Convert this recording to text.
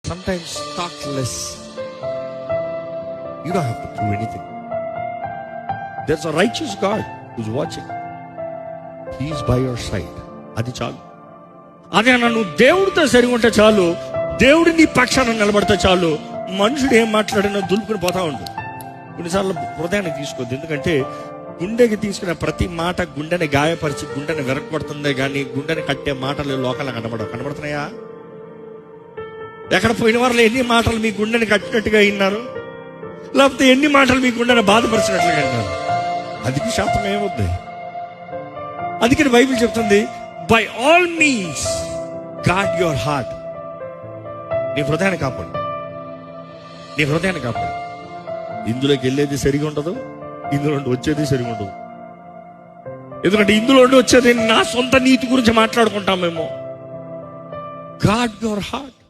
Sometimes talk less. You don't have to prove anything. There's a righteous God who's watching. He is by your side. అది చాలు. అదే నువ్వు దేవుడితో సరిగా ఉంటే చాలు, దేవుడి నీ పక్షాన నిలబడితే చాలు. మనుషుడు ఏం మాట్లాడినా దులుపుకుని పోతా ఉండు. కొన్నిసార్లు హృదయానికి తీసుకోవద్దు, ఎందుకంటే గుండెకి తీసుకునే ప్రతి మాట గుండెని గాయపరిచి గుండెని వెరగొడుతుందే కానీ గుండెని కట్టే మాటలు లోకాల కనబడుతున్నాయా? ఎక్కడ పోయిన వారిలో ఎన్ని మాటలు మీ గుండెని కట్టినట్టుగా విన్నారు, లేకపోతే ఎన్ని మాటలు మీ గుండెని బాధపరిచినట్లుగా విన్నారు? అధిక శాతం ఏమవుద్ది? అందుకని బైబిల్ చెప్తుంది, by all means God your heart. నీ హృదయాన్ని కాపాడు, నీ హృదయాన్ని కాపాడు. ఇందులోకి వెళ్ళేది సరిగా ఉండదు, ఇందులో నుండి వచ్చేది సరిగా ఉండదు. ఎందుకంటే ఇందులో నుండి వచ్చేది నా సొంత నీతి గురించి మాట్లాడుకుంటాం మేము. God your heart.